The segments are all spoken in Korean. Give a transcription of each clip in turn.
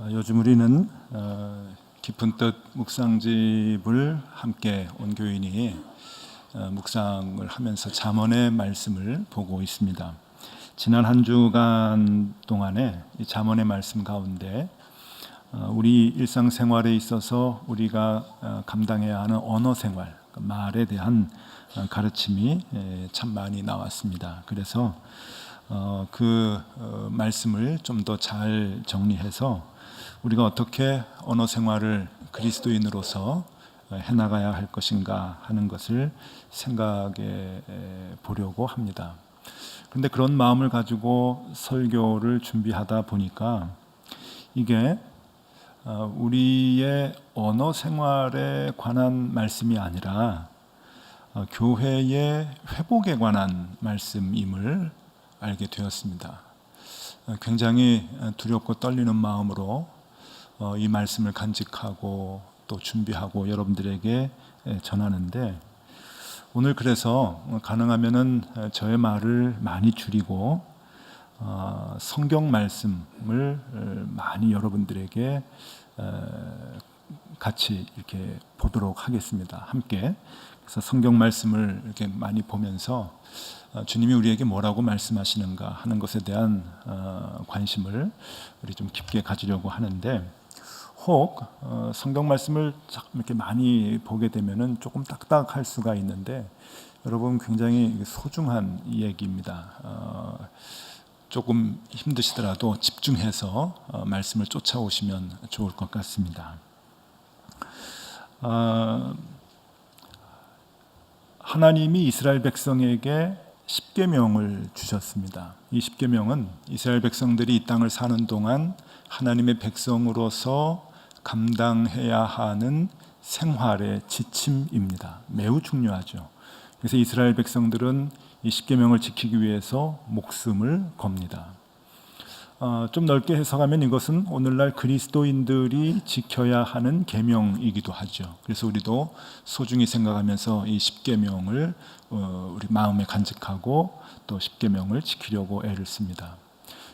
요즘 우리는 깊은 뜻 묵상집을 함께 온 교인이 묵상을 하면서 잠언의 말씀을 보고 있습니다. 지난 한 주간 동안에 이 잠언의 말씀 가운데 우리 일상생활에 있어서 우리가 감당해야 하는 언어 생활, 말에 대한 가르침이 참 많이 나왔습니다. 그래서 그 말씀을 좀 더 잘 정리해서 우리가 어떻게 언어 생활을 그리스도인으로서 해나가야 할 것인가 하는 것을 생각해 보려고 합니다. 그런데 그런 마음을 가지고 설교를 준비하다 보니까 이게 우리의 언어 생활에 관한 말씀이 아니라 교회의 회복에 관한 말씀임을 알게 되었습니다. 굉장히 두렵고 떨리는 마음으로 이 말씀을 간직하고 또 준비하고 여러분들에게 전하는데, 오늘 그래서 가능하면은 저의 말을 많이 줄이고 성경 말씀을 많이 여러분들에게 같이 이렇게 보도록 하겠습니다. 함께. 그래서 성경 말씀을 이렇게 많이 보면서 주님이 우리에게 뭐라고 말씀하시는가 하는 것에 대한 관심을 우리 좀 깊게 가지려고 하는데, 혹 성경 말씀을 이렇게 많이 보게 되면은 조금 딱딱할 수가 있는데, 여러분 굉장히 소중한 얘기입니다. 조금 힘드시더라도 집중해서 말씀을 쫓아오시면 좋을 것 같습니다. 하나님이 이스라엘 백성에게 십계명을 주셨습니다. 이 십계명은 이스라엘 백성들이 이 땅을 사는 동안 하나님의 백성으로서 감당해야 하는 생활의 지침입니다. 매우 중요하죠. 그래서 이스라엘 백성들은 이 십계명을 지키기 위해서 목숨을 겁니다. 좀 넓게 해석하면 이것은 오늘날 그리스도인들이 지켜야 하는 계명이기도 하죠. 그래서 우리도 소중히 생각하면서 이 십계명을 우리 마음에 간직하고 또 십계명을 지키려고 애를 씁니다.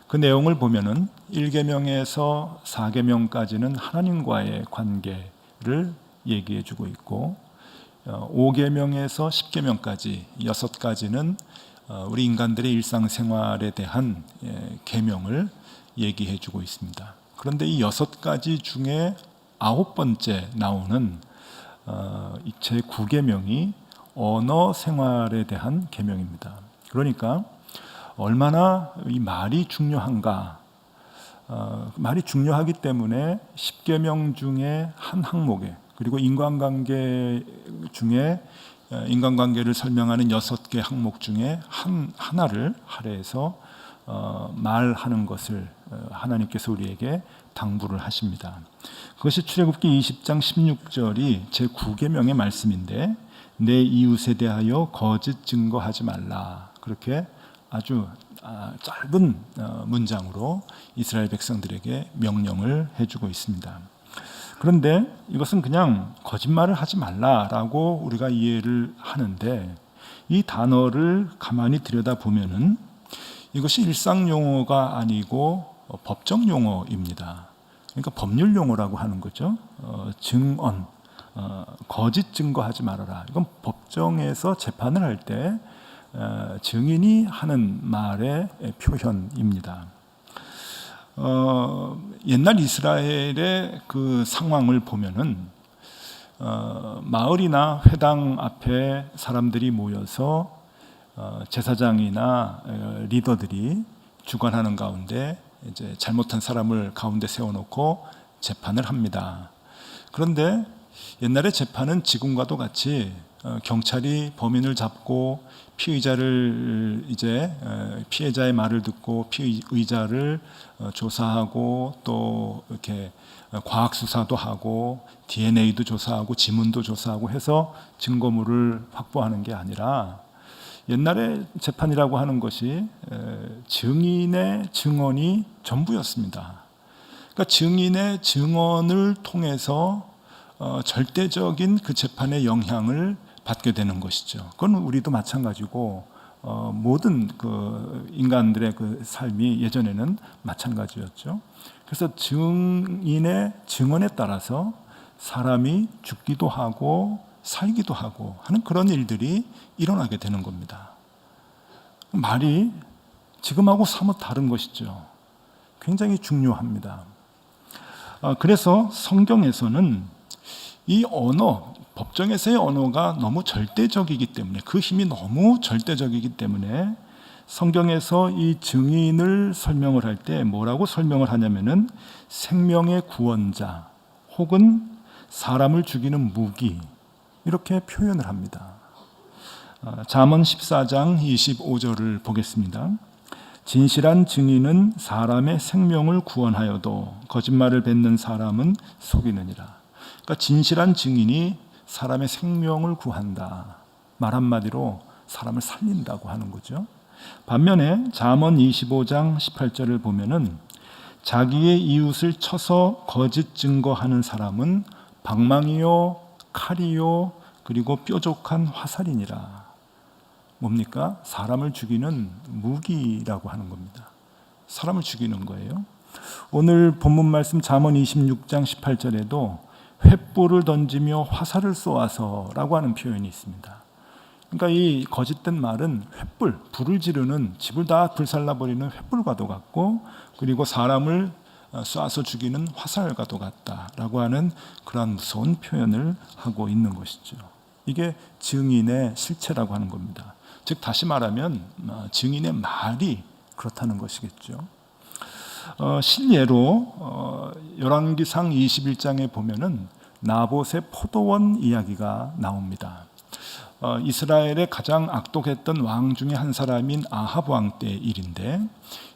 그 내용을 보면은 1계명에서 4계명까지는 하나님과의 관계를 얘기해 주고 있고, 5계명에서 10계명까지 6가지는 우리 인간들의 일상생활에 대한 계명을 얘기해 주고 있습니다. 그런데 이 6가지 중에 9번째 나오는 제 9계명이 언어 생활에 대한 계명입니다. 그러니까 얼마나 이 말이 중요한가, 말이 중요하기 때문에 10계명 중에 한 항목에, 그리고 인간관계 중에 인간관계를 설명하는 6개 항목 중에 하나를 할애해서 말하는 것을 하나님께서 우리에게 당부를 하십니다. 그것이 출애굽기 20장 16절이 제 9계명의 말씀인데, 내 이웃에 대하여 거짓 증거하지 말라, 그렇게 아주 짧은 문장으로 이스라엘 백성들에게 명령을 해주고 있습니다. 그런데 이것은 그냥 거짓말을 하지 말라라고 우리가 이해를 하는데, 이 단어를 가만히 들여다보면은 이것이 일상 용어가 아니고 법정 용어입니다. 그러니까 법률 용어라고 하는 거죠. 증언, 거짓 증거하지 말아라. 이건 법정에서 재판을 할 때 증인이 하는 말의 표현입니다. 옛날 이스라엘의 그 상황을 보면은 마을이나 회당 앞에 사람들이 모여서 제사장이나 리더들이 주관하는 가운데 이제 잘못한 사람을 가운데 세워놓고 재판을 합니다. 그런데 옛날의 재판은 지금과도 같이 경찰이 범인을 잡고 피의자를 이제 피해자의 말을 듣고 피의자를 조사하고 또 이렇게 과학 수사도 하고 DNA도 조사하고 지문도 조사하고 해서 증거물을 확보하는 게 아니라, 옛날에 재판이라고 하는 것이 증인의 증언이 전부였습니다. 그러니까 증인의 증언을 통해서 절대적인 그 재판의 영향을 받게 되는 것이죠. 그건 우리도 마찬가지고 모든 그 인간들의 그 삶이 예전에는 마찬가지였죠. 그래서 증인의 증언에 따라서 사람이 죽기도 하고 살기도 하고 하는 그런 일들이 일어나게 되는 겁니다. 말이 지금하고 사뭇 다른 것이죠. 굉장히 중요합니다. 그래서 성경에서는 이 언어, 법정에서의 언어가 너무 절대적이기 때문에, 그 힘이 너무 절대적이기 때문에 성경에서 이 증인을 설명을 할 때 뭐라고 설명을 하냐면은 생명의 구원자 혹은 사람을 죽이는 무기, 이렇게 표현을 합니다. 잠언 14장 25절을 보겠습니다. 진실한 증인은 사람의 생명을 구원하여도 거짓말을 뱉는 사람은 속이느니라. 그러니까 진실한 증인이 사람의 생명을 구한다. 말 한마디로 사람을 살린다고 하는 거죠. 반면에 잠언 25장 18절을 보면은 자기의 이웃을 쳐서 거짓 증거하는 사람은 방망이요 칼이요 그리고 뾰족한 화살이니라. 뭡니까? 사람을 죽이는 무기라고 하는 겁니다. 사람을 죽이는 거예요. 오늘 본문 말씀 잠언 26장 18절에도 횃불을 던지며 화살을 쏘아서라고 하는 표현이 있습니다. 그러니까 이 거짓된 말은 횃불, 불을 지르는, 집을 다 불살라버리는 횃불과도 같고, 그리고 사람을 쏴서 죽이는 화살과도 같다라고 하는 그러한 무서운 표현을 하고 있는 것이죠. 이게 증인의 실체라고 하는 겁니다. 즉 다시 말하면 증인의 말이 그렇다는 것이겠죠. 실례로 열왕기상 21장에 보면은 나봇의 포도원 이야기가 나옵니다. 이스라엘의 가장 악독했던 왕 중에 한 사람인 아합 왕 때의 일인데,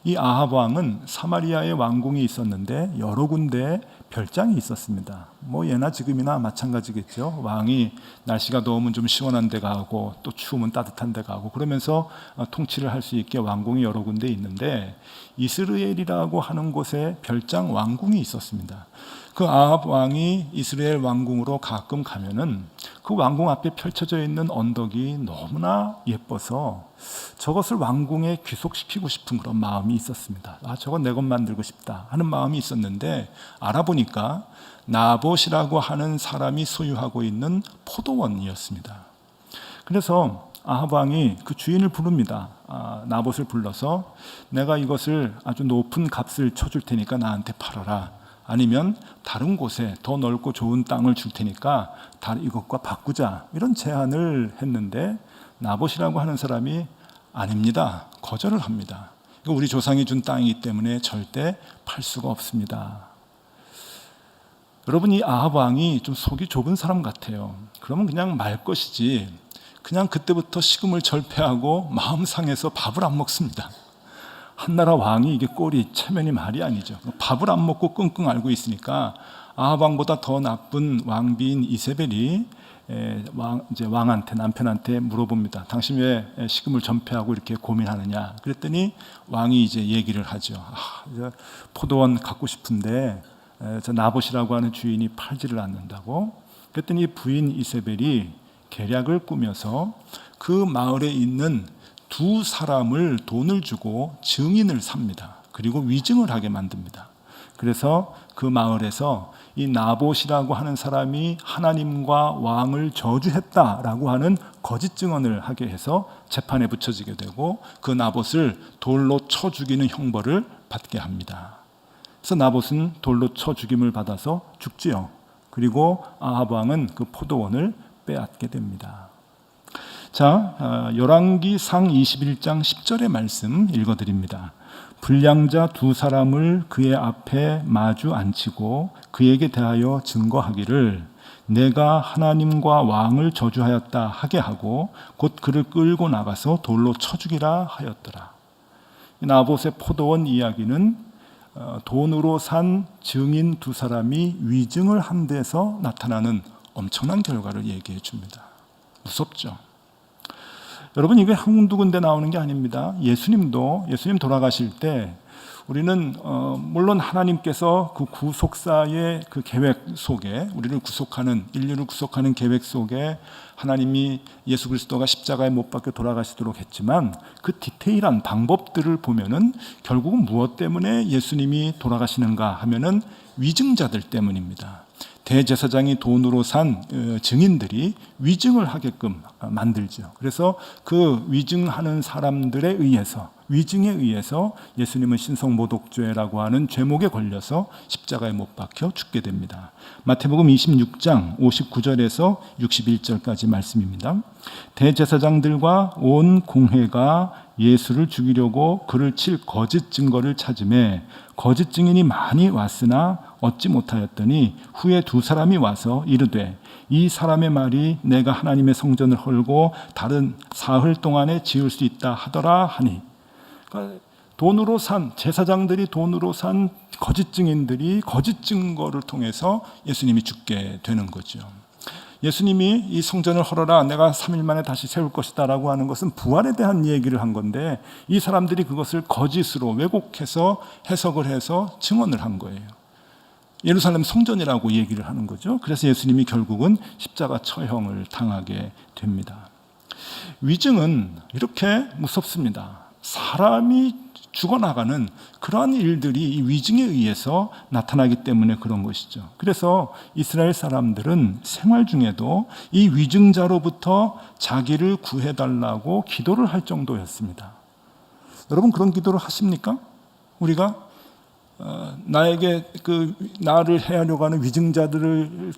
이 아합 왕은 사마리아에 왕궁이 있었는데 여러 군데 별장이 있었습니다. 뭐 예나 지금이나 마찬가지겠죠. 왕이 날씨가 더우면 좀 시원한 데 가고 또 추우면 따뜻한 데 가고 그러면서 통치를 할 수 있게 왕궁이 여러 군데 있는데, 이스라엘이라고 하는 곳에 별장 왕궁이 있었습니다. 그 아합 왕이 이스라엘 왕궁으로 가끔 가면은 그 왕궁 앞에 펼쳐져 있는 언덕이 너무나 예뻐서 저것을 왕궁에 귀속시키고 싶은 그런 마음이 있었습니다. 저건 내 것 만들고 싶다 하는 마음이 있었는데, 알아보니까 나봇이라고 하는 사람이 소유하고 있는 포도원이었습니다. 그래서 아합 왕이 그 주인을 부릅니다. 나봇을 불러서 내가 이것을 아주 높은 값을 쳐줄 테니까 나한테 팔아라. 아니면 다른 곳에 더 넓고 좋은 땅을 줄 테니까 이것과 바꾸자, 이런 제안을 했는데 나봇이라고 하는 사람이 아닙니다, 거절을 합니다. 이거 우리 조상이 준 땅이기 때문에 절대 팔 수가 없습니다. 여러분, 이 아합 왕이 좀 속이 좁은 사람 같아요. 그러면 그냥 말 것이지 그냥 그때부터 식음을 절폐하고 마음 상해서 밥을 안 먹습니다. 한나라 왕이 이게 꼴이 체면이 말이 아니죠. 밥을 안 먹고 끙끙 앓고 있으니까 아합 왕보다 더 나쁜 왕비인 이세벨이 이제 왕한테, 남편한테 물어봅니다. 당신 왜 식음을 전폐하고 이렇게 고민하느냐? 그랬더니 왕이 이제 얘기를 하죠. 이제 포도원 갖고 싶은데 저 나봇이라고 하는 주인이 팔지를 않는다고. 그랬더니 부인 이세벨이 계략을 꾸며서 그 마을에 있는 두 사람을 돈을 주고 증인을 삽니다. 그리고 위증을 하게 만듭니다. 그래서 그 마을에서 이 나봇이라고 하는 사람이 하나님과 왕을 저주했다라고 하는 거짓 증언을 하게 해서 재판에 붙여지게 되고, 그 나봇을 돌로 쳐 죽이는 형벌을 받게 합니다. 그래서 나봇은 돌로 쳐 죽임을 받아서 죽지요. 그리고 아합 왕은 그 포도원을 빼앗게 됩니다. 자, 열왕기상 21장 10절의 말씀 읽어드립니다. 불량자 두 사람을 그의 앞에 마주 앉히고 그에게 대하여 증거하기를 내가 하나님과 왕을 저주하였다 하게 하고 곧 그를 끌고 나가서 돌로 쳐 죽이라 하였더라. 나봇의 포도원 이야기는 돈으로 산 증인 두 사람이 위증을 한 데서 나타나는 엄청난 결과를 얘기해 줍니다. 무섭죠? 여러분, 이게 한두 군데 나오는 게 아닙니다. 예수님 돌아가실 때 우리는 물론 하나님께서 그 구속사의 그 계획 속에, 우리를 구속하는, 인류를 구속하는 계획 속에 하나님이 예수 그리스도가 십자가에 못 박혀 돌아가시도록 했지만, 그 디테일한 방법들을 보면은 결국은 무엇 때문에 예수님이 돌아가시는가 하면은 위증자들 때문입니다. 대제사장이 돈으로 산 증인들이 위증을 하게끔 만들죠. 그래서 그 위증하는 사람들에 의해서, 위증에 의해서 예수님은 신성모독죄라고 하는 죄목에 걸려서 십자가에 못 박혀 죽게 됩니다. 마태복음 26장 59절에서 61절까지 말씀입니다. 대제사장들과 온 공회가 예수를 죽이려고 그를 칠 거짓 증거를 찾음에 거짓 증인이 많이 왔으나 얻지 못하였더니 후에 두 사람이 와서 이르되 이 사람의 말이 내가 하나님의 성전을 헐고 다른 사흘 동안에 지을 수 있다 하더라 하니, 그러니까 돈으로 산, 제사장들이 돈으로 산 거짓 증인들이 거짓 증거를 통해서 예수님이 죽게 되는 거죠. 예수님이 이 성전을 헐어라 내가 3일 만에 다시 세울 것이다 라고 하는 것은 부활에 대한 얘기를 한 건데, 이 사람들이 그것을 거짓으로 왜곡해서 해석을 해서 증언을 한 거예요. 예루살렘 성전이라고 얘기를 하는 거죠. 그래서 예수님이 결국은 십자가 처형을 당하게 됩니다. 위증은 이렇게 무섭습니다. 사람이 죽어나가는 그러한 일들이 이 위증에 의해서 나타나기 때문에 그런 것이죠. 그래서 이스라엘 사람들은 생활 중에도 이 위증자로부터 자기를 구해달라고 기도를 할 정도였습니다. 여러분 그런 기도를 하십니까? 우리가 나에게 나를 해하려고 하는 위증자들을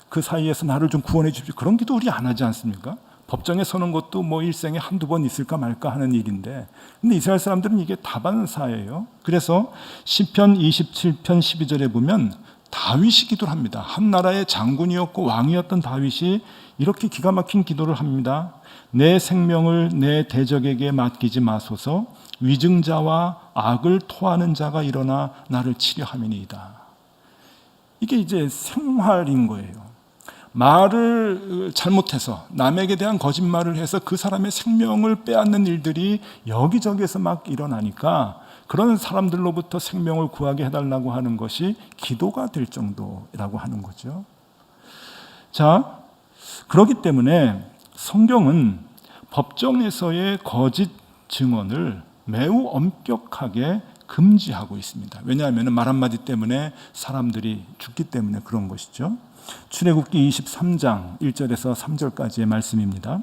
그 사이에서 나를 좀 구원해 주십시오. 그런 기도 우리 안 하지 않습니까? 법정에 서는 것도 뭐 일생에 한두 번 있을까 말까 하는 일인데, 근데 이스라엘 사람들은 이게 다반사예요. 그래서 시편 27편 12절에 보면 다윗이 기도를 합니다. 한 나라의 장군이었고 왕이었던 다윗이 이렇게 기가 막힌 기도를 합니다. 내 생명을 내 대적에게 맡기지 마소서. 위증자와 악을 토하는 자가 일어나 나를 치려 함이니이다. 이게 이제 생활인 거예요. 말을 잘못해서 남에게 대한 거짓말을 해서 그 사람의 생명을 빼앗는 일들이 여기저기에서 막 일어나니까 그런 사람들로부터 생명을 구하게 해달라고 하는 것이 기도가 될 정도라고 하는 거죠. 자, 그렇기 때문에 성경은 법정에서의 거짓 증언을 매우 엄격하게 금지하고 있습니다. 왜냐하면 말 한마디 때문에 사람들이 죽기 때문에 그런 것이죠. 출애굽기 23장 1절에서 3절까지의 말씀입니다.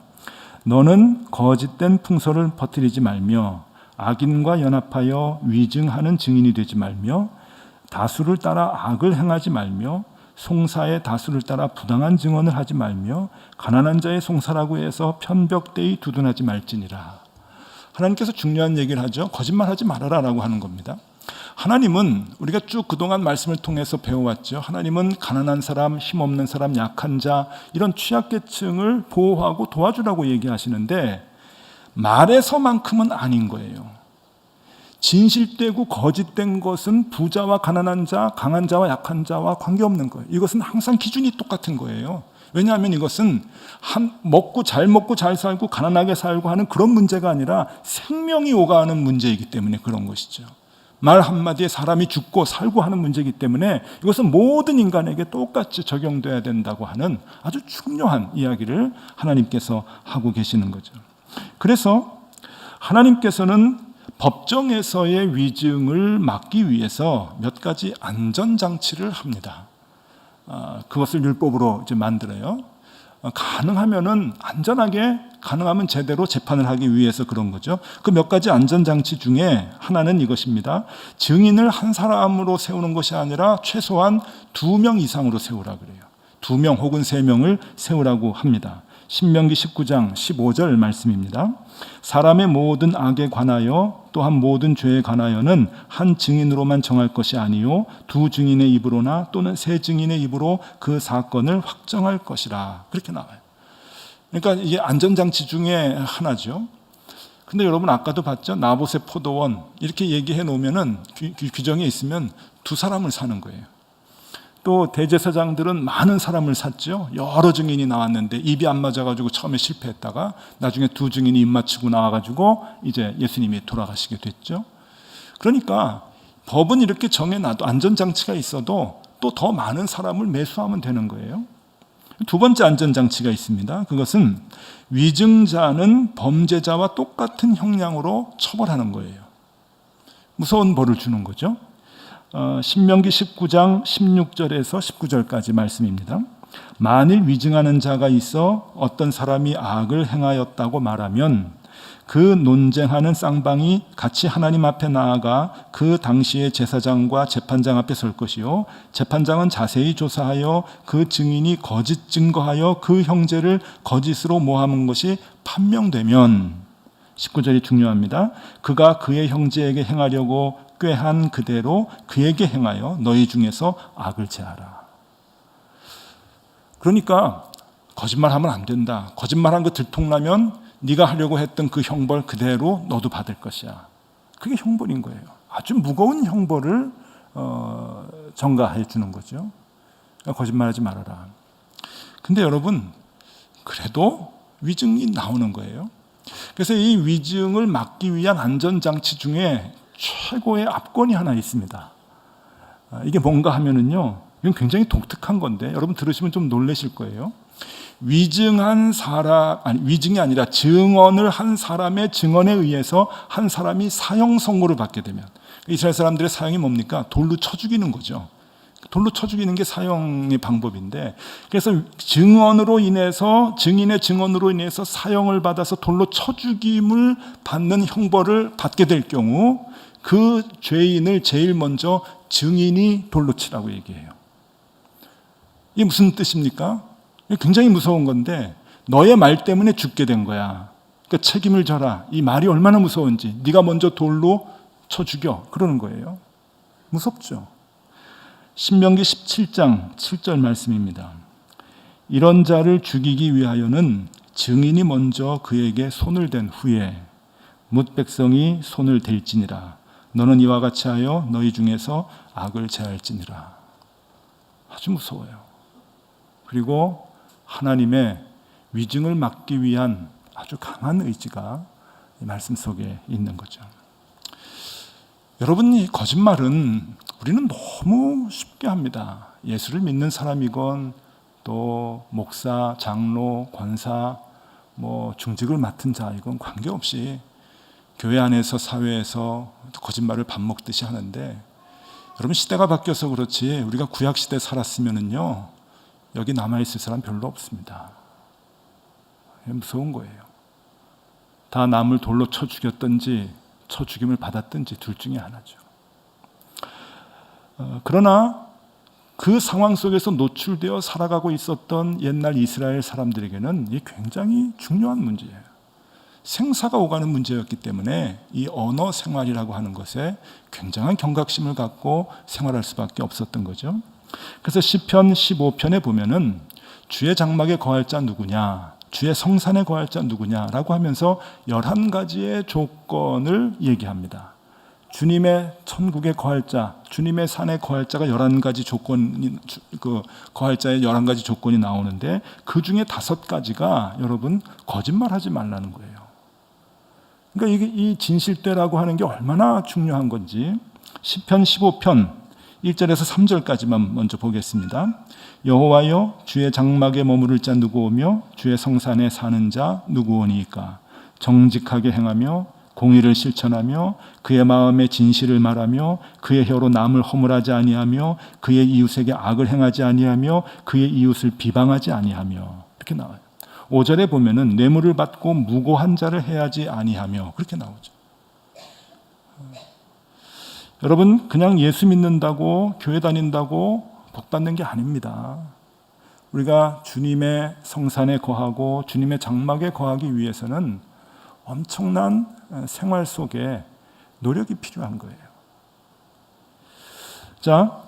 너는 거짓된 풍설을 퍼뜨리지 말며 악인과 연합하여 위증하는 증인이 되지 말며 다수를 따라 악을 행하지 말며 송사의 다수를 따라 부당한 증언을 하지 말며 가난한 자의 송사라고 해서 편벽되이 두둔하지 말지니라. 하나님께서 중요한 얘기를 하죠. 거짓말하지 말아라 라고 하는 겁니다. 하나님은 우리가 쭉 그동안 말씀을 통해서 배워왔죠. 하나님은 가난한 사람, 힘없는 사람, 약한 자, 이런 취약계층을 보호하고 도와주라고 얘기하시는데 말에서만큼은 아닌 거예요. 진실되고 거짓된 것은 부자와 가난한 자, 강한 자와 약한 자와 관계없는 거예요. 이것은 항상 기준이 똑같은 거예요. 왜냐하면 이것은 먹고 잘 살고 가난하게 살고 하는 그런 문제가 아니라 생명이 오가는 문제이기 때문에 그런 것이죠. 말 한마디에 사람이 죽고 살고 하는 문제이기 때문에 이것은 모든 인간에게 똑같이 적용돼야 된다고 하는 아주 중요한 이야기를 하나님께서 하고 계시는 거죠. 그래서 하나님께서는 법정에서의 위증을 막기 위해서 몇 가지 안전장치를 합니다. 그것을 율법으로 이제 만들어요. 가능하면은 안전하게, 가능하면 제대로 재판을 하기 위해서 그런 거죠. 그 몇 가지 안전장치 중에 하나는 이것입니다. 증인을 한 사람으로 세우는 것이 아니라 최소한 2명 이상으로 세우라 그래요. 2명 혹은 3명을 세우라고 합니다. 신명기 19장 15절 말씀입니다. 사람의 모든 악에 관하여 또한 모든 죄에 관하여는 한 증인으로만 정할 것이 아니요 2 증인의 입으로나 또는 3 증인의 입으로 그 사건을 확정할 것이라. 그렇게 나와요. 그러니까 이게 안전장치 중에 하나죠. 근데 여러분 아까도 봤죠? 나봇의 포도원 이렇게 얘기해 놓으면은 규정에 있으면 2사람을 사는 거예요. 또 대제사장들은 많은 사람을 샀죠. 여러 증인이 나왔는데 입이 안 맞아가지고 처음에 실패했다가 나중에 2 증인이 입 맞추고 나와가지고 이제 예수님이 돌아가시게 됐죠. 그러니까 법은 이렇게 정해놔도 안전장치가 있어도 또 더 많은 사람을 매수하면 되는 거예요. 두 번째 안전장치가 있습니다. 그것은 위증자는 범죄자와 똑같은 형량으로 처벌하는 거예요. 무서운 벌을 주는 거죠. 신명기 19장 16절에서 19절까지 말씀입니다. 만일 위증하는 자가 있어 어떤 사람이 악을 행하였다고 말하면 그 논쟁하는 쌍방이 같이 하나님 앞에 나아가 그 당시의 제사장과 재판장 앞에 설 것이요 재판장은 자세히 조사하여 그 증인이 거짓 증거하여 그 형제를 거짓으로 모함한 것이 판명되면 19절이 중요합니다. 그가 그의 형제에게 행하려고 꾀한 그대로 그에게 행하여 너희 중에서 악을 제하라. 그러니까 거짓말하면 안 된다. 거짓말한 거 들통나면 네가 하려고 했던 그 형벌 그대로 너도 받을 것이야. 그게 형벌인 거예요. 아주 무거운 형벌을 전가해 주는 거죠. 그러니까 거짓말하지 말아라. 근데 여러분 그래도 위증이 나오는 거예요. 그래서 이 위증을 막기 위한 안전장치 중에 최고의 압권이 하나 있습니다. 이게 뭔가 하면은요, 이건 굉장히 독특한 건데 여러분 들으시면 좀 놀라실 거예요. 위증한 사람, 위증이 아니라 증언을 한 사람의 증언에 의해서 한 사람이 사형 선고를 받게 되면 이스라엘 사람들의 사형이 뭡니까? 돌로 쳐 죽이는 거죠. 돌로 쳐 죽이는 게 사형의 방법인데, 그래서 증언으로 인해서, 증인의 증언으로 인해서 사형을 받아서 돌로 쳐 죽임을 받는 형벌을 받게 될 경우 그 죄인을 제일 먼저 증인이 돌로 치라고 얘기해요. 이게 무슨 뜻입니까? 굉장히 무서운 건데 너의 말 때문에 죽게 된 거야. 그러니까 책임을 져라. 이 말이 얼마나 무서운지 네가 먼저 돌로 쳐 죽여. 그러는 거예요. 무섭죠. 신명기 17장 7절 말씀입니다. 이런 자를 죽이기 위하여는 증인이 먼저 그에게 손을 댄 후에 뭇 백성이 손을 댈지니라. 너는 이와 같이 하여 너희 중에서 악을 제할지니라. 아주 무서워요. 그리고 하나님의 위증을 막기 위한 아주 강한 의지가 이 말씀 속에 있는 거죠. 여러분, 이 거짓말은 우리는 너무 쉽게 합니다. 예수를 믿는 사람이건 또 목사, 장로, 권사, 중직을 맡은 자이건 관계없이 교회 안에서 사회에서 거짓말을 밥 먹듯이 하는데, 여러분 시대가 바뀌어서 그렇지 우리가 구약 시대 살았으면은요 여기 남아있을 사람 별로 없습니다. 무서운 거예요. 다 남을 돌로 쳐 죽였든지 쳐 죽임을 받았든지 둘 중에 하나죠. 그러나 그 상황 속에서 노출되어 살아가고 있었던 옛날 이스라엘 사람들에게는 이게 굉장히 중요한 문제예요. 생사가 오가는 문제였기 때문에 이 언어 생활이라고 하는 것에 굉장한 경각심을 갖고 생활할 수밖에 없었던 거죠. 그래서 시편 15편에 보면은 주의 장막에 거할 자 누구냐, 주의 성산에 거할 자 누구냐라고 하면서 11가지의 조건을 얘기합니다. 주님의 천국에 거할 자, 주님의 산에 거할 자가 11가지 조건이, 거할 자의 11가지 조건이 나오는데 그 중에 5가지가 여러분 거짓말하지 말라는 거예요. 그러니까 이 진실되라고 하는 게 얼마나 중요한 건지 시편 15편 1절에서 3절까지만 먼저 보겠습니다. 여호와여, 주의 장막에 머무를 자 누구오며 주의 성산에 사는 자 누구오니이까? 정직하게 행하며 공의를 실천하며 그의 마음에 진실을 말하며 그의 혀로 남을 허물하지 아니하며 그의 이웃에게 악을 행하지 아니하며 그의 이웃을 비방하지 아니하며, 이렇게 나와요. 5절에 보면은 뇌물을 받고 무고한 자를 해하지 아니하며, 그렇게 나오죠. 여러분, 그냥 예수 믿는다고 교회 다닌다고 복 받는 게 아닙니다. 우리가 주님의 성산에 거하고 주님의 장막에 거하기 위해서는 엄청난 생활 속에 노력이 필요한 거예요. 자,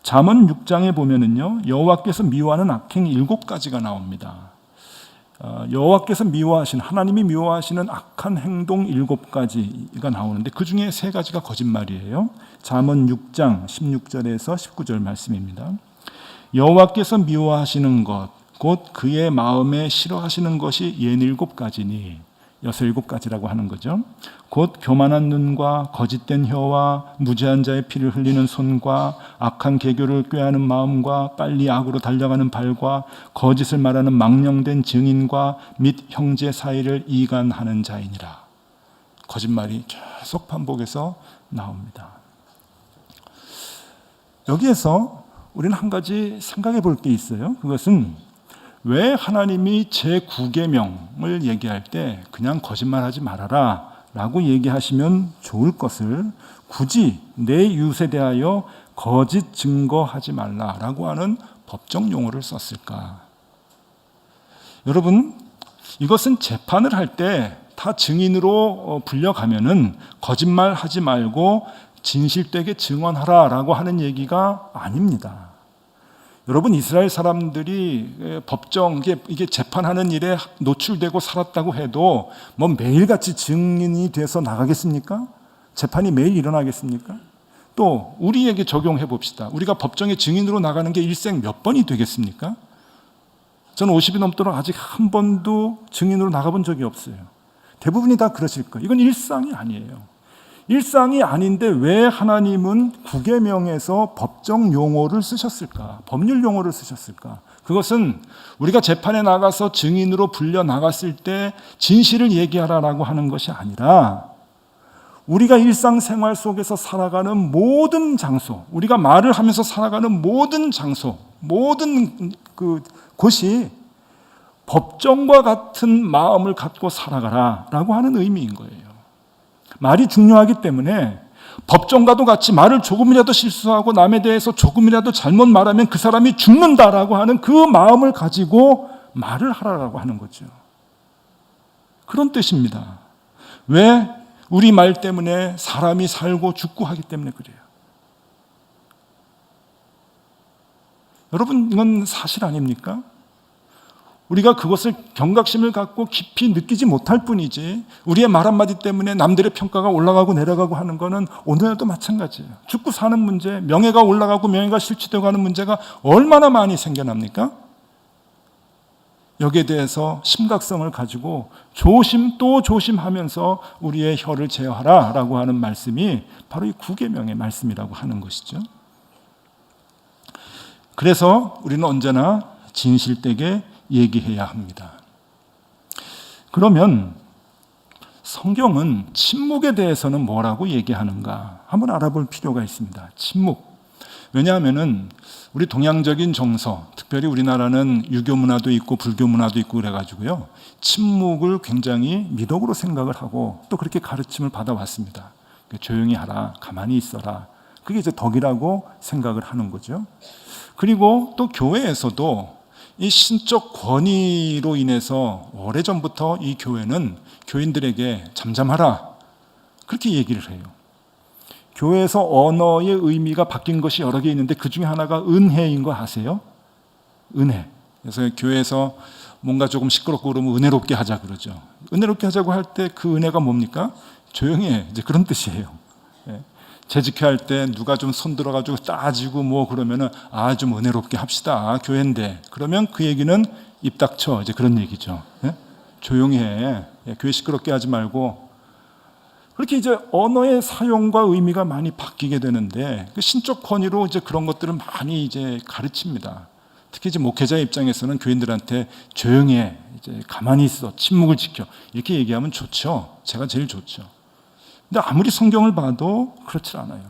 잠언 6장에 보면은요, 여호와께서 미워하는 악행이 7가지가 나옵니다. 여호와께서 미워하시는, 하나님이 미워하시는 악한 행동 7가지가 나오는데 그 중에 3가지가 거짓말이에요. 잠언 6장 16절에서 19절 말씀입니다. 여호와께서 미워하시는 것 곧 그의 마음에 싫어하시는 것이 67가지니 6, 7가지라고 하는 거죠. 곧 교만한 눈과 거짓된 혀와 무죄한 자의 피를 흘리는 손과 악한 계교를 꾀하는 마음과 빨리 악으로 달려가는 발과 거짓을 말하는 망령된 증인과 및 형제 사이를 이간하는 자이니라. 거짓말이 계속 반복해서 나옵니다. 여기에서 우리는 한 가지 생각해 볼 게 있어요. 그것은 왜 하나님이 제9계명을 얘기할 때 그냥 거짓말하지 말아라 라고 얘기하시면 좋을 것을 굳이 내 이웃에 대하여 거짓 증거하지 말라라고 하는 법정 용어를 썼을까? 여러분, 이것은 재판을 할 때 다 증인으로 불려가면은 거짓말하지 말고 진실되게 증언하라라고 하는 얘기가 아닙니다. 여러분, 이스라엘 사람들이 법정, 이게 재판하는 일에 노출되고 살았다고 해도 뭐 매일같이 증인이 돼서 나가겠습니까? 재판이 매일 일어나겠습니까? 또 우리에게 적용해 봅시다. 우리가 법정에 증인으로 나가는 게 일생 몇 번이 되겠습니까? 저는 50이 넘도록 아직 한 번도 증인으로 나가본 적이 없어요. 대부분이 다 그러실 거예요. 이건 일상이 아니에요. 일상이 아닌데 왜 하나님은 9계명에서 법정 용어를 쓰셨을까? 법률 용어를 쓰셨을까? 그것은 우리가 재판에 나가서 증인으로 불려 나갔을 때 진실을 얘기하라라고 하는 것이 아니라 우리가 일상생활 속에서 살아가는 모든 장소, 우리가 말을 하면서 살아가는 모든 장소, 모든 곳이 법정과 같은 마음을 갖고 살아가라라고 하는 의미인 거예요. 말이 중요하기 때문에 법정과도 같이 말을 조금이라도 실수하고 남에 대해서 조금이라도 잘못 말하면 그 사람이 죽는다라고 하는 그 마음을 가지고 말을 하라라고 하는 거죠. 그런 뜻입니다. 왜? 우리 말 때문에 사람이 살고 죽고 하기 때문에 그래요. 여러분, 이건 사실 아닙니까? 우리가 그것을 경각심을 갖고 깊이 느끼지 못할 뿐이지 우리의 말 한마디 때문에 남들의 평가가 올라가고 내려가고 하는 것은 오늘도 마찬가지예요. 죽고 사는 문제, 명예가 올라가고 명예가 실추되고 하는 문제가 얼마나 많이 생겨납니까? 여기에 대해서 심각성을 가지고 조심 또 조심하면서 우리의 혀를 제어하라라고 하는 말씀이 바로 이 9계명의 말씀이라고 하는 것이죠. 그래서 우리는 언제나 진실되게 얘기해야 합니다. 그러면 성경은 침묵에 대해서는 뭐라고 얘기하는가 한번 알아볼 필요가 있습니다. 침묵. 왜냐하면은 우리 동양적인 정서, 특별히 우리나라는 유교 문화도 있고 불교 문화도 있고 그래가지고요, 침묵을 굉장히 미덕으로 생각을 하고 또 그렇게 가르침을 받아왔습니다. 조용히 하라, 가만히 있어라. 그게 이제 덕이라고 생각을 하는 거죠. 그리고 또 교회에서도 이 신적 권위로 인해서 오래전부터 이 교회는 교인들에게 잠잠하라 그렇게 얘기를 해요. 교회에서 언어의 의미가 바뀐 것이 여러 개 있는데 그 중에 하나가 은혜인 거 아세요? 은혜. 그래서 교회에서 뭔가 조금 시끄럽고 그러면 은혜롭게 하자 그러죠. 은혜롭게 하자고 할 때 그 은혜가 뭡니까? 조용히 해. 이제 그런 뜻이에요. 재직회 할 때 누가 좀 손 들어가지고 따지고 뭐 그러면은 좀 은혜롭게 합시다. 교회인데. 그러면 그 얘기는 입 닥쳐. 이제 그런 얘기죠. 조용히 해. 교회 시끄럽게 하지 말고. 그렇게 이제 언어의 사용과 의미가 많이 바뀌게 되는데 그 신적 권위로 이제 그런 것들을 많이 이제 가르칩니다. 특히 이제 목회자 입장에서는 교인들한테 조용히 해. 이제 가만히 있어. 침묵을 지켜. 이렇게 얘기하면 좋죠. 제가 제일 좋죠. 근데 아무리 성경을 봐도 그렇지 않아요.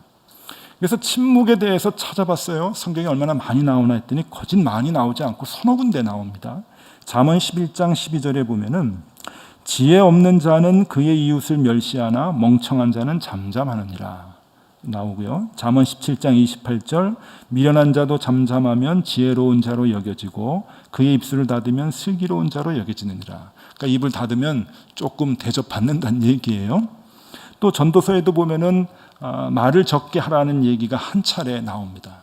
그래서 침묵에 대해서 찾아봤어요. 성경이 얼마나 많이 나오나 했더니 거짓 많이 나오지 않고 서너 군데 나옵니다. 잠언 11장 12절에 보면은 지혜 없는 자는 그의 이웃을 멸시하나 멍청한 자는 잠잠하느니라 나오고요. 잠언 17장 28절 미련한 자도 잠잠하면 지혜로운 자로 여겨지고 그의 입술을 닫으면 슬기로운 자로 여겨지느니라. 그러니까 입을 닫으면 조금 대접받는다는 얘기예요. 또 전도서에도 보면은 말을 적게 하라는 얘기가 한 차례 나옵니다.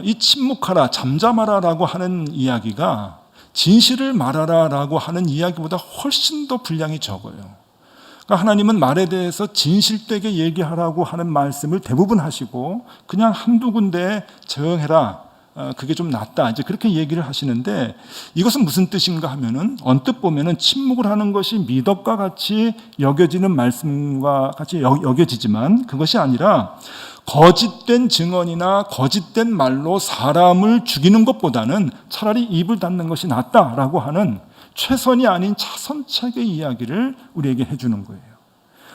이 침묵하라, 잠잠하라라고 하는 이야기가 진실을 말하라라고 하는 이야기보다 훨씬 더 분량이 적어요. 그러니까 하나님은 말에 대해서 진실되게 얘기하라고 하는 말씀을 대부분 하시고 그냥 한두 군데에 조용해라, 그게 좀 낫다. 이제 그렇게 얘기를 하시는데 이것은 무슨 뜻인가 하면은 언뜻 보면은 침묵을 하는 것이 미덕과 같이 여겨지는 말씀과 같이 여겨지지만 그것이 아니라 거짓된 증언이나 거짓된 말로 사람을 죽이는 것보다는 차라리 입을 닫는 것이 낫다라고 하는 최선이 아닌 차선책의 이야기를 우리에게 해주는 거예요.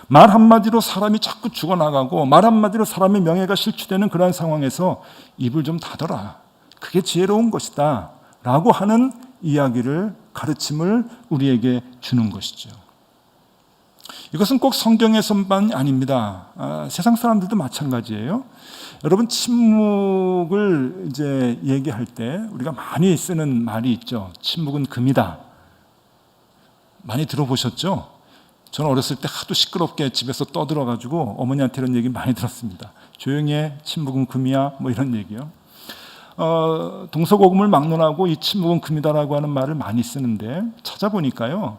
말 한마디로 사람이 자꾸 죽어나가고 말 한마디로 사람의 명예가 실추되는 그러한 상황에서 입을 좀 닫아라. 그게 지혜로운 것이다. 라고 하는 이야기를, 가르침을 우리에게 주는 것이죠. 이것은 꼭 성경에서만이 아닙니다. 세상 사람들도 마찬가지예요. 여러분, 침묵을 이제 얘기할 때 우리가 많이 쓰는 말이 있죠. 침묵은 금이다. 많이 들어보셨죠? 저는 어렸을 때 하도 시끄럽게 집에서 떠들어가지고 어머니한테 이런 얘기 많이 들었습니다. 조용히 해, 침묵은 금이야, 뭐 이런 얘기요. 동서고금을 막론하고 이 침묵은 금이다라고 하는 말을 많이 쓰는데 찾아보니까요,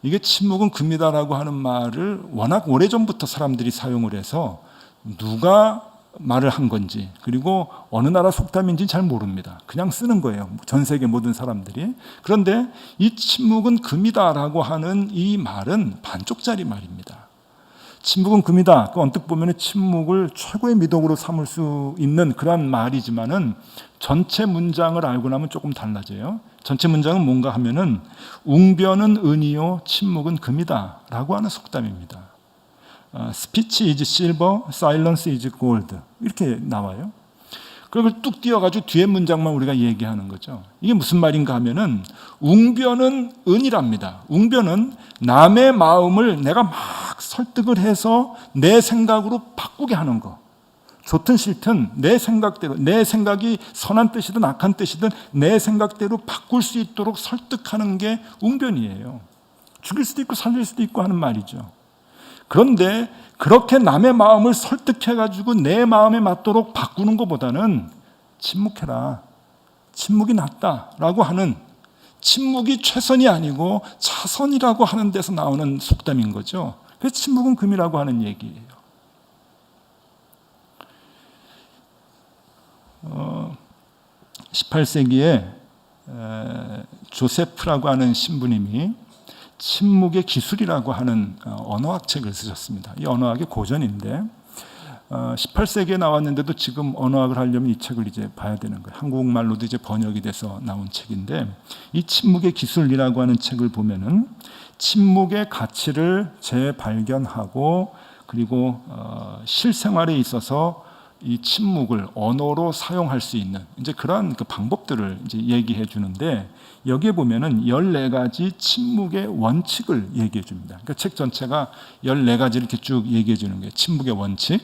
이게 침묵은 금이다라고 하는 말을 워낙 오래전부터 사람들이 사용을 해서 누가 말을 한 건지 그리고 어느 나라 속담인지 잘 모릅니다. 그냥 쓰는 거예요. 전 세계 모든 사람들이. 그런데 이 침묵은 금이다라고 하는 이 말은 반쪽짜리 말입니다. 침묵은 금이다. 그 언뜻 보면 침묵을 최고의 미덕으로 삼을 수 있는 그런 말이지만은 전체 문장을 알고 나면 조금 달라져요. 전체 문장은 뭔가 하면은 웅변은 은이요 침묵은 금이다라고 하는 속담입니다. Speech is silver, silence is gold 이렇게 나와요. 그걸 뚝 띄어가지고 뒤에 문장만 우리가 얘기하는 거죠. 이게 무슨 말인가 하면은 웅변은 은이랍니다. 웅변은 남의 마음을 내가 막 설득을 해서 내 생각으로 바꾸게 하는 거. 좋든 싫든 내 생각대로, 내 생각이 선한 뜻이든 악한 뜻이든 내 생각대로 바꿀 수 있도록 설득하는 게 웅변이에요. 죽일 수도 있고 살릴 수도 있고 하는 말이죠. 그런데 그렇게 남의 마음을 설득해가지고 내 마음에 맞도록 바꾸는 것보다는 침묵해라. 침묵이 낫다라고 하는, 침묵이 최선이 아니고 차선이라고 하는 데서 나오는 속담인 거죠. 그래서 침묵은 금이라고 하는 얘기예요. 18세기에 조세프라고 하는 신부님이 침묵의 기술이라고 하는 언어학 책을 쓰셨습니다. 이 언어학의 고전인데 18세기에 나왔는데도 지금 언어학을 하려면 이 책을 이제 봐야 되는 거예요. 한국말로도 이제 번역이 돼서 나온 책인데 이 침묵의 기술이라고 하는 책을 보면은 침묵의 가치를 재발견하고 그리고 실생활에 있어서 이 침묵을 언어로 사용할 수 있는 이제 그러한 그 방법들을 이제 얘기해 주는데 여기에 보면은 14가지 침묵의 원칙을 얘기해 줍니다. 그러니까 책 전체가 14가지를 이렇게 쭉 얘기해 주는 거예요. 침묵의 원칙.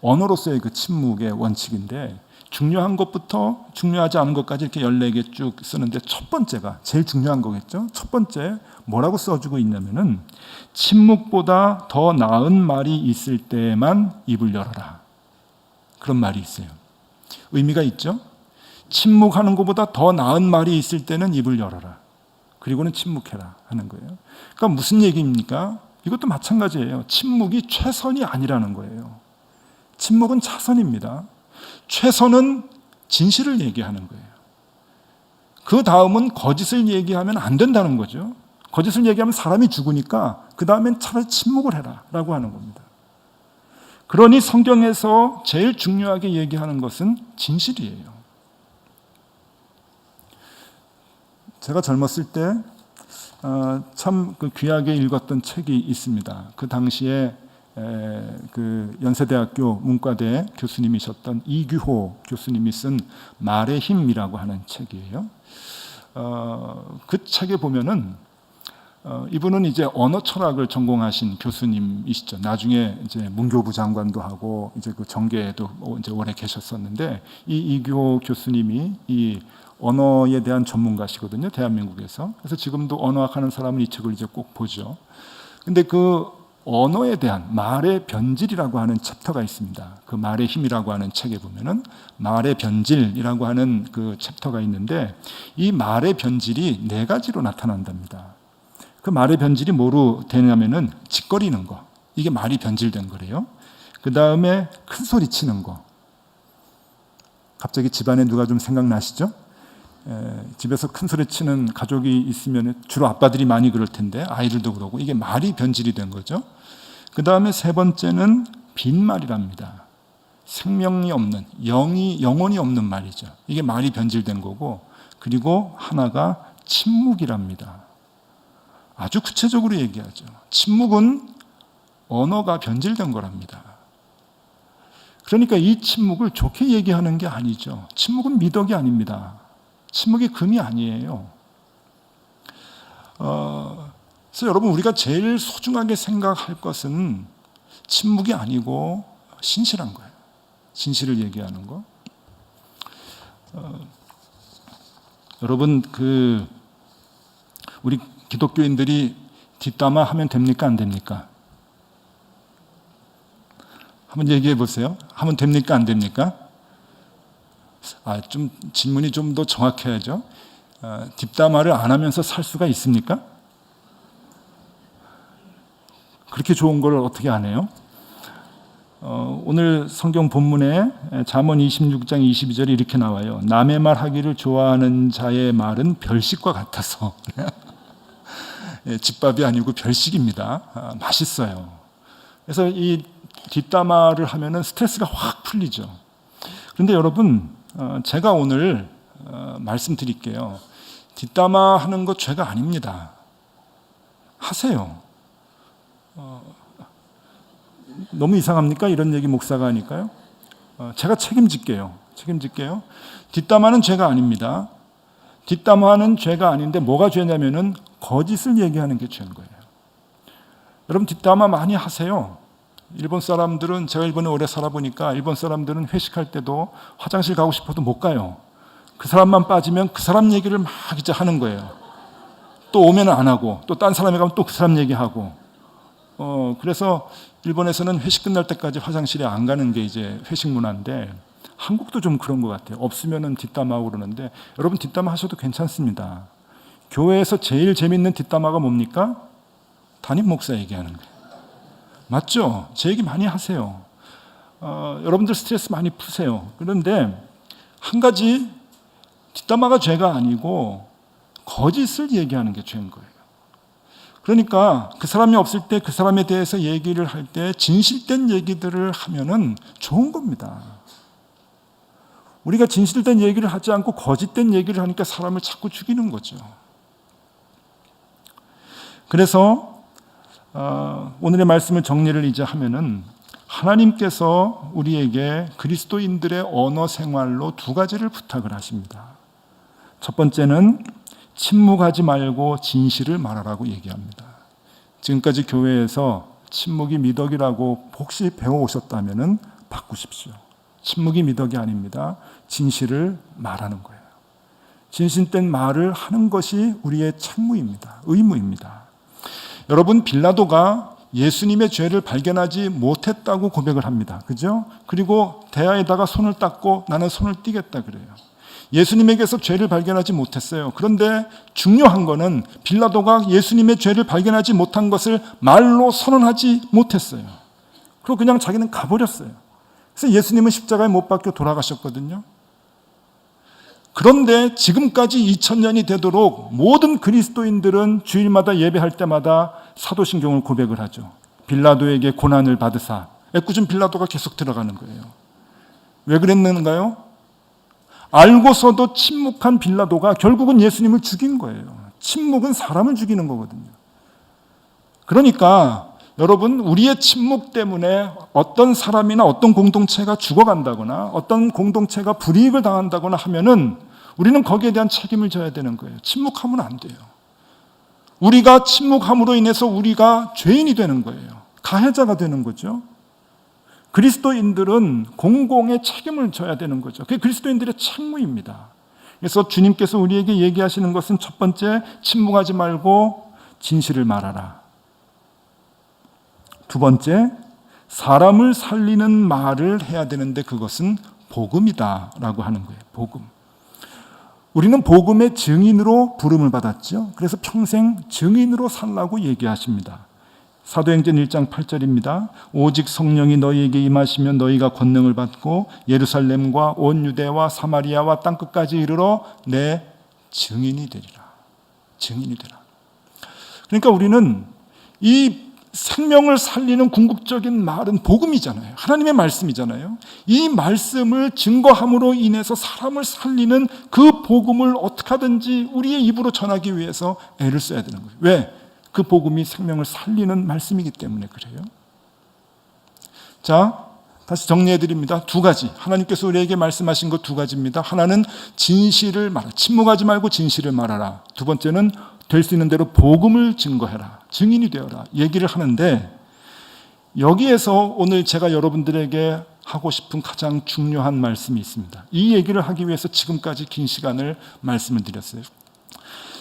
언어로서의 그 침묵의 원칙인데 중요한 것부터 중요하지 않은 것까지 이렇게 14개 쭉 쓰는데 첫 번째가 제일 중요한 거겠죠. 첫 번째 뭐라고 써주고 있냐면은 침묵보다 더 나은 말이 있을 때만 입을 열어라. 그런 말이 있어요. 의미가 있죠. 침묵하는 것보다 더 나은 말이 있을 때는 입을 열어라. 그리고는 침묵해라 하는 거예요. 그러니까 무슨 얘기입니까? 이것도 마찬가지예요. 침묵이 최선이 아니라는 거예요. 침묵은 차선입니다. 최선은 진실을 얘기하는 거예요. 그 다음은 거짓을 얘기하면 안 된다는 거죠. 거짓을 얘기하면 사람이 죽으니까 그 다음엔 차라리 침묵을 해라 라고 하는 겁니다. 그러니 성경에서 제일 중요하게 얘기하는 것은 진실이에요. 제가 젊었을 때 참 그 귀하게 읽었던 책이 있습니다. 그 당시에 그 연세대학교 문과대 교수님이셨던 이규호 교수님이 쓴 말의 힘이라고 하는 책이에요. 그 책에 보면은 이분은 이제 언어 철학을 전공하신 교수님이시죠. 나중에 이제 문교부 장관도 하고 이제 그 정계에도 이제 오래 계셨었는데 이 이규호 교수님이 이 언어에 대한 전문가시거든요. 대한민국에서. 그래서 지금도 언어학 하는 사람은 이 책을 이제 꼭 보죠. 근데 그 언어에 대한 말의 변질이라고 하는 챕터가 있습니다. 그 말의 힘이라고 하는 책에 보면은 말의 변질이라고 하는 그 챕터가 있는데 이 말의 변질이 4가지로 나타난답니다. 그 말의 변질이 뭐로 되냐면은 짓거리는 거. 이게 말이 변질된 거래요. 그 다음에 큰 소리 치는 거. 갑자기 집안에 누가 좀 생각나시죠? 집에서 큰 소리 치는 가족이 있으면 주로 아빠들이 많이 그럴 텐데 아이들도 그러고 이게 말이 변질이 된 거죠. 그 다음에 세 번째는 빈말이랍니다. 생명이 없는, 영혼이 없는 말이죠. 이게 말이 변질된 거고, 그리고 하나가 침묵이랍니다. 아주 구체적으로 얘기하죠. 침묵은 언어가 변질된 거랍니다. 그러니까 이 침묵을 좋게 얘기하는 게 아니죠. 침묵은 미덕이 아닙니다. 침묵이 금이 아니에요. 그래서 여러분, 우리가 제일 소중하게 생각할 것은 침묵이 아니고 신실한 거예요. 진실을 얘기하는 거. 여러분, 우리 기독교인들이 뒷담화 하면 됩니까? 안 됩니까? 한번 얘기해 보세요. 하면 됩니까? 안 됩니까? 좀 질문이 좀 더 정확해야죠. 뒷담화를 안 하면서 살 수가 있습니까? 그렇게 좋은 걸 어떻게 안 해요? 오늘 성경 본문에 잠언 26장 22절에 이렇게 나와요. 남의 말 하기를 좋아하는 자의 말은 별식과 같아서. 집밥이 아니고 별식입니다. 맛있어요. 그래서 이 뒷담화를 하면은 스트레스가 확 풀리죠. 그런데 여러분, 제가 오늘 말씀드릴게요. 뒷담화 하는 거 죄가 아닙니다. 하세요. 너무 이상합니까? 이런 얘기 목사가 하니까요. 제가 책임질게요. 뒷담화는 죄가 아닙니다. 뒷담화는 죄가 아닌데 뭐가 죄냐면은 거짓을 얘기하는 게 죄인 거예요. 여러분, 뒷담화 많이 하세요. 일본 사람들은, 제가 일본에 오래 살아보니까 일본 사람들은 회식할 때도 화장실 가고 싶어도 못 가요. 그 사람만 빠지면 그 사람 얘기를 막 이제 하는 거예요. 또 오면 안 하고, 또 딴 사람이 가면 또 그 사람 얘기하고. 그래서 일본에서는 회식 끝날 때까지 화장실에 안 가는 게 이제 회식 문화인데, 한국도 좀 그런 것 같아요. 없으면은 뒷담화하고 그러는데, 여러분 뒷담화 하셔도 괜찮습니다. 교회에서 제일 재밌는 뒷담화가 뭡니까? 담임 목사 얘기하는 거예요. 맞죠? 제 얘기 많이 하세요. 여러분들 스트레스 많이 푸세요. 그런데 한 가지, 뒷담화가 죄가 아니고 거짓을 얘기하는 게 죄인 거예요. 그러니까 그 사람이 없을 때 그 사람에 대해서 얘기를 할 때 진실된 얘기들을 하면은 좋은 겁니다. 우리가 진실된 얘기를 하지 않고 거짓된 얘기를 하니까 사람을 자꾸 죽이는 거죠. 그래서 오늘의 말씀을 정리를 이제 하면은, 하나님께서 우리에게 그리스도인들의 언어 생활로 두 가지를 부탁을 하십니다. 첫 번째는 침묵하지 말고 진실을 말하라고 얘기합니다. 지금까지 교회에서 침묵이 미덕이라고 혹시 배워오셨다면 바꾸십시오. 침묵이 미덕이 아닙니다. 진실을 말하는 거예요. 진실된 말을 하는 것이 우리의 책무입니다. 의무입니다. 여러분, 빌라도가 예수님의 죄를 발견하지 못했다고 고백을 합니다. 그죠? 그리고 대야에다가 손을 닦고 나는 손을 띄겠다 그래요. 예수님에게서 죄를 발견하지 못했어요. 그런데 중요한 거는 빌라도가 예수님의 죄를 발견하지 못한 것을 말로 선언하지 못했어요. 그리고 그냥 자기는 가버렸어요. 그래서 예수님은 십자가에 못 박혀 돌아가셨거든요. 그런데 지금까지 2000년이 되도록 모든 그리스도인들은 주일마다 예배할 때마다 사도신경을 고백을 하죠. 빌라도에게 고난을 받으사. 애꿎은 빌라도가 계속 들어가는 거예요. 왜 그랬는가요? 알고서도 침묵한 빌라도가 결국은 예수님을 죽인 거예요. 침묵은 사람을 죽이는 거거든요. 그러니까 여러분, 우리의 침묵 때문에 어떤 사람이나 어떤 공동체가 죽어간다거나 어떤 공동체가 불이익을 당한다거나 하면은 우리는 거기에 대한 책임을 져야 되는 거예요. 침묵하면 안 돼요. 우리가 침묵함으로 인해서 우리가 죄인이 되는 거예요. 가해자가 되는 거죠. 그리스도인들은 공공의 책임을 져야 되는 거죠. 그게 그리스도인들의 책무입니다. 그래서 주님께서 우리에게 얘기하시는 것은 첫 번째, 침묵하지 말고 진실을 말하라. 두 번째, 사람을 살리는 말을 해야 되는데 그것은 복음이다라고 하는 거예요. 복음. 우리는 복음의 증인으로 부름을 받았죠. 그래서 평생 증인으로 살라고 얘기하십니다. 사도행전 1장 8절입니다. 오직 성령이 너희에게 임하시면 너희가 권능을 받고 예루살렘과 온 유대와 사마리아와 땅끝까지 이르러 내 증인이 되리라. 증인이 되라. 그러니까 우리는 이 생명을 살리는 궁극적인 말은 복음이잖아요. 하나님의 말씀이잖아요. 이 말씀을 증거함으로 인해서 사람을 살리는 그 복음을 어떻게 하든지 우리의 입으로 전하기 위해서 애를 써야 되는 거예요. 왜? 그 복음이 생명을 살리는 말씀이기 때문에 그래요. 자, 다시 정리해 드립니다. 두 가지. 하나님께서 우리에게 말씀하신 것 두 가지입니다. 하나는 진실을 말하라. 침묵하지 말고 진실을 말하라. 두 번째는 될 수 있는 대로 복음을 증거해라. 증인이 되어라. 얘기를 하는데 여기에서 오늘 제가 여러분들에게 하고 싶은 가장 중요한 말씀이 있습니다. 이 얘기를 하기 위해서 지금까지 긴 시간을 말씀을 드렸어요.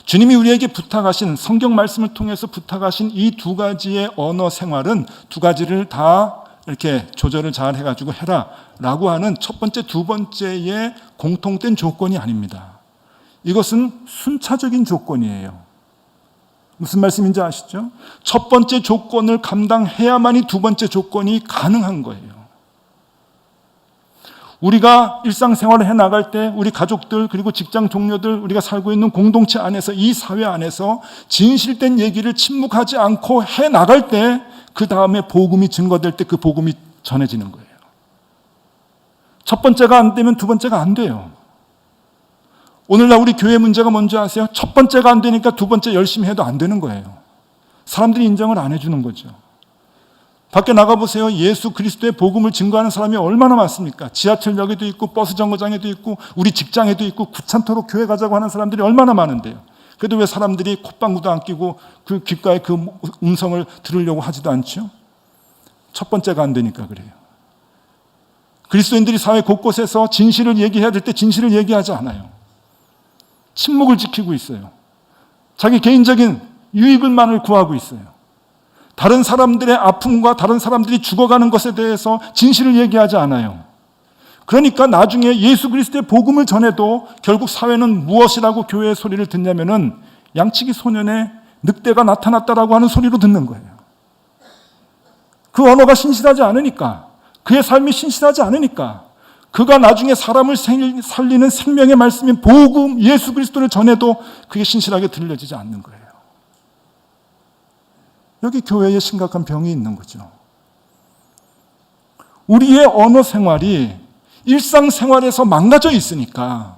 주님이 우리에게 부탁하신 성경 말씀을 통해서 부탁하신 이 두 가지의 언어 생활은 두 가지를 다 이렇게 조절을 잘 해가지고 해라 라고 하는 첫 번째, 두 번째의 공통된 조건이 아닙니다. 이것은 순차적인 조건이에요. 무슨 말씀인지 아시죠? 첫 번째 조건을 감당해야만이 두 번째 조건이 가능한 거예요. 우리가 일상생활을 해나갈 때 우리 가족들 그리고 직장 동료들 우리가 살고 있는 공동체 안에서 이 사회 안에서 진실된 얘기를 침묵하지 않고 해나갈 때 그 다음에 복음이 증거될 때 그 복음이 전해지는 거예요. 첫 번째가 안 되면 두 번째가 안 돼요. 오늘날 우리 교회 문제가 뭔지 아세요? 첫 번째가 안 되니까 두 번째 열심히 해도 안 되는 거예요. 사람들이 인정을 안 해주는 거죠. 밖에 나가보세요. 예수 그리스도의 복음을 증거하는 사람이 얼마나 많습니까? 지하철역에도 있고 버스 정거장에도 있고 우리 직장에도 있고 귀찮도록 교회 가자고 하는 사람들이 얼마나 많은데요. 그래도 왜 사람들이 콧방구도 안 끼고 그 귓가에 그 음성을 들으려고 하지도 않죠? 첫 번째가 안 되니까 그래요. 그리스도인들이 사회 곳곳에서 진실을 얘기해야 될 때 진실을 얘기하지 않아요. 침묵을 지키고 있어요. 자기 개인적인 유익을만을 구하고 있어요. 다른 사람들의 아픔과 다른 사람들이 죽어가는 것에 대해서 진실을 얘기하지 않아요. 그러니까 나중에 예수 그리스도의 복음을 전해도 결국 사회는 무엇이라고 교회의 소리를 듣냐면은 양치기 소년의 늑대가 나타났다라고 하는 소리로 듣는 거예요. 그 언어가 신실하지 않으니까, 그의 삶이 신실하지 않으니까, 그가 나중에 사람을 살리는 생명의 말씀인 복음, 예수 그리스도를 전해도 그게 신실하게 들려지지 않는 거예요. 여기 교회에 심각한 병이 있는 거죠. 우리의 언어 생활이 일상생활에서 망가져 있으니까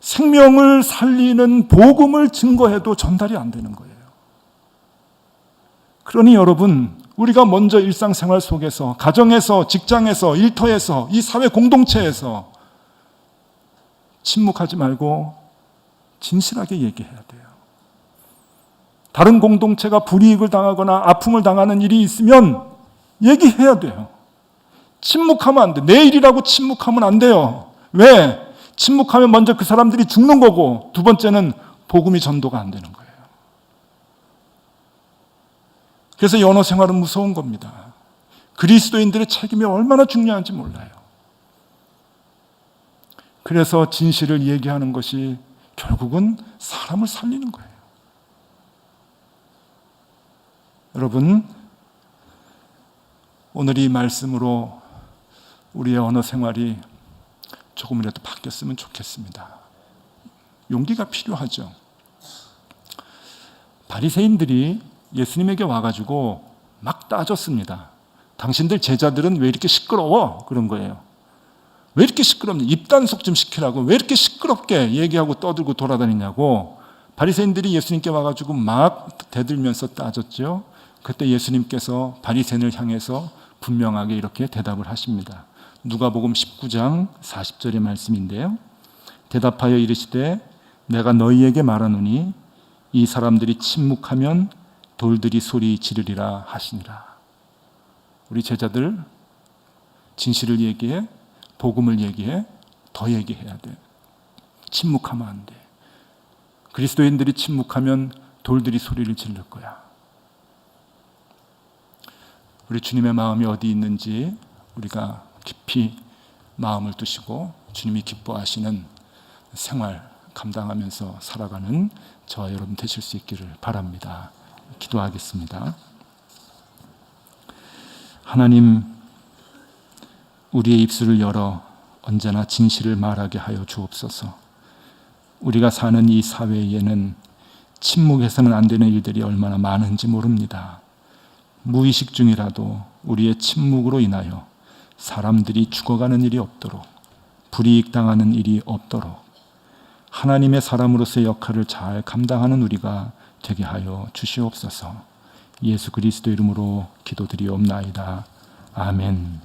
생명을 살리는 복음을 증거해도 전달이 안 되는 거예요. 그러니 여러분, 우리가 먼저 일상생활 속에서, 가정에서, 직장에서, 일터에서, 이 사회 공동체에서 침묵하지 말고 진실하게 얘기해야 돼요. 다른 공동체가 불이익을 당하거나 아픔을 당하는 일이 있으면 얘기해야 돼요. 침묵하면 안 돼. 내일이라고 침묵하면 안 돼요. 왜? 침묵하면 먼저 그 사람들이 죽는 거고 두 번째는 복음이 전도가 안 되는 거예요. 그래서 언어 생활은 무서운 겁니다. 그리스도인들의 책임이 얼마나 중요한지 몰라요. 그래서 진실을 얘기하는 것이 결국은 사람을 살리는 거예요. 여러분, 오늘 이 말씀으로 우리의 언어 생활이 조금이라도 바뀌었으면 좋겠습니다. 용기가 필요하죠. 바리새인들이 예수님에게 와가지고 막 따졌습니다. 당신들 제자들은 왜 이렇게 시끄러워? 그런 거예요. 왜 이렇게 시끄럽냐? 입단속 좀 시키라고. 왜 이렇게 시끄럽게 얘기하고 떠들고 돌아다니냐고. 바리새인들이 예수님께 와가지고 막 대들면서 따졌죠. 그때 예수님께서 바리새인을 향해서 분명하게 이렇게 대답을 하십니다. 누가복음 19장 40절의 말씀인데요. 대답하여 이르시되 내가 너희에게 말하노니 이 사람들이 침묵하면 돌들이 소리 지르리라 하시니라. 우리 제자들 진실을 얘기해, 복음을 얘기해, 더 얘기해야 돼. 침묵하면 안 돼. 그리스도인들이 침묵하면 돌들이 소리를 지를 거야. 우리 주님의 마음이 어디 있는지 우리가 깊이 마음을 두시고 주님이 기뻐하시는 생활 감당하면서 살아가는 저와 여러분 되실 수 있기를 바랍니다. 기도하겠습니다. 하나님, 우리의 입술을 열어 언제나 진실을 말하게 하여 주옵소서. 우리가 사는 이 사회에는 침묵해서는 안 되는 일들이 얼마나 많은지 모릅니다. 무의식 중이라도 우리의 침묵으로 인하여 사람들이 죽어가는 일이 없도록, 불이익당하는 일이 없도록 하나님의 사람으로서의 역할을 잘 감당하는 우리가 되게 하여 주시옵소서. 예수 그리스도 이름으로 기도드리옵나이다. 아멘.